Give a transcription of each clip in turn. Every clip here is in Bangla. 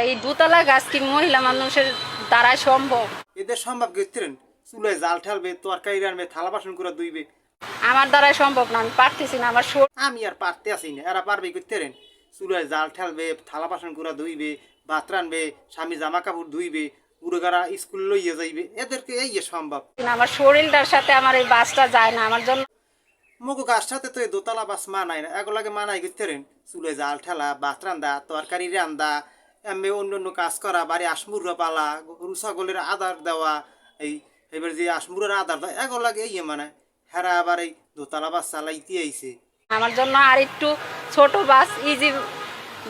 এই দুতলা গাছ কি মহিলা মানুষের দ্বারা সম্ভব? এদের সম্ভব গেছিলেন চুলায় জাল ঠেলবে তরকারি রানবে থালা বাসন করে ধুইবে। আমার দ্বারাই সম্ভব না, আমি পারতেছি না। আমার আমি আর পারতে আসি না, এরা পারবে করতেন। চুলায় জাল ঠেলবে থালা বাসন করে ধুইবে, ভাত রানবে, স্বামী জামা কাপড় ধুইবে, উড়োগারা স্কুল লইয়ে যাইবে, এদেরকে এই সম্ভব। আমার শরীরটার সাথে আমার এই বাসটা যায় না। আমার জন্য মগু গাছ সাথে তো এই দোতলা বাস মানায় না, এগুলাকে মানাই করতেন। চুলে জাল ঠেলা, ভাত রান্দা, তরকারি রান্দা, এমনি অন্য অন্য কাজ করা, বাড়ি আসমুরা পালা, গরু ছাগলের আদার দেওয়া, এই এবার যে আসমুরের আদার দেওয়া, এগুলাকে এই মানে হেরা আবার এই দোতলা বাস চালাইতে আইছে। আমার জন্য আর একটু ছোট বাস ইজি,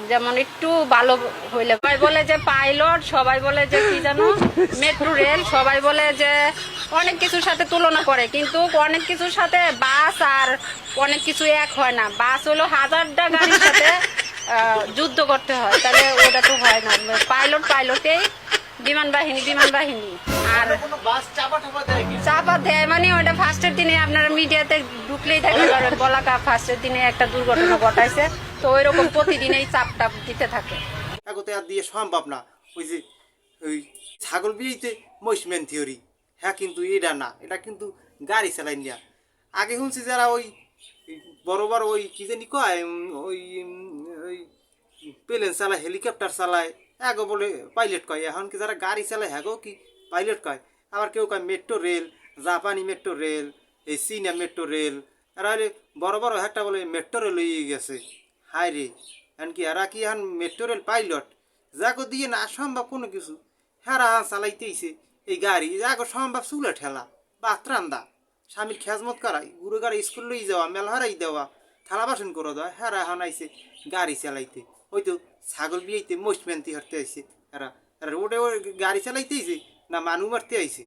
যেমন একটু ভালো হইলে। সবাই বলে যে পাইলট, সবাই বলে যে কি জানো মেট্রো রেল, সবাই বলে যে অনেক কিছুর সাথে তুলনা করে, কিন্তু অনেক কিছুর সাথে বাস আর অনেক কিছু এক হয় না। বাস হলো হাজারটা গাড়ির সাথে যুদ্ধ করতে হয়, তাহলে ওটা তো হয় না। পাইলট পাইলটেই, বিমান বাহিনী বিমান বাহিনী। আর চাপা দেয় মানে ওটা ফার্স্টের দিনে আপনারা মিডিয়াতে ঢুকলেই দেখতে পারবেন, বলাকা ফার্স্টের দিনে একটা দুর্ঘটনা ঘটাইছে। তো ওই রকম প্রতিদিনই চাপটা দিতে থাকে। এগোতে আর দিয়ে সম্ভব না। ওই যে ওই ছাগল বিয়েতে মহিষম্যান থিওরি, হ্যাঁ কিন্তু এটা না, এটা কিন্তু গাড়ি চালাই নিয়া। আগে শুনছি যারা ওই বড় বড় ওই কি জানি কয় ওই প্লেন চালায়, হেলিকপ্টার চালায়, এগো বলে পাইলট কয়। এখন কি যারা গাড়ি চালায় হ্যাগো কি পাইলট কয়। আবার কেউ কয় মেট্রো রেল, জাপানি মেট্রো রেল, এই চীনা মেট্রো রেল। এরা হলে বড় বড় একটা বলে মেট্রো রেল হয়ে গেছে। হায় রে, এমনকি এরা কি এখন মেট্রো রেল পাইলট? যাগো দিয়ে না সম্ভব কোনো কিছু, হেরা চালাইতেইছে এই গাড়ি। যাগো সম্ভব চুলে ঠেলা, ভাত রান্দা, স্বামীর খেজমত করাই, গুরু গাড়ি স্কুল লই যাওয়া, মেল হারাই দেওয়া, থালা বাসন করে দেওয়া, হেরা এখন আইছে গাড়ি চালাইতে। ওই তো ছাগল বিয়েতে মোষ মেনতি হারতে আইছে। এরা এরা রোডে গাড়ি চালাইতে আইছে না মানুষ মারতে আইছে।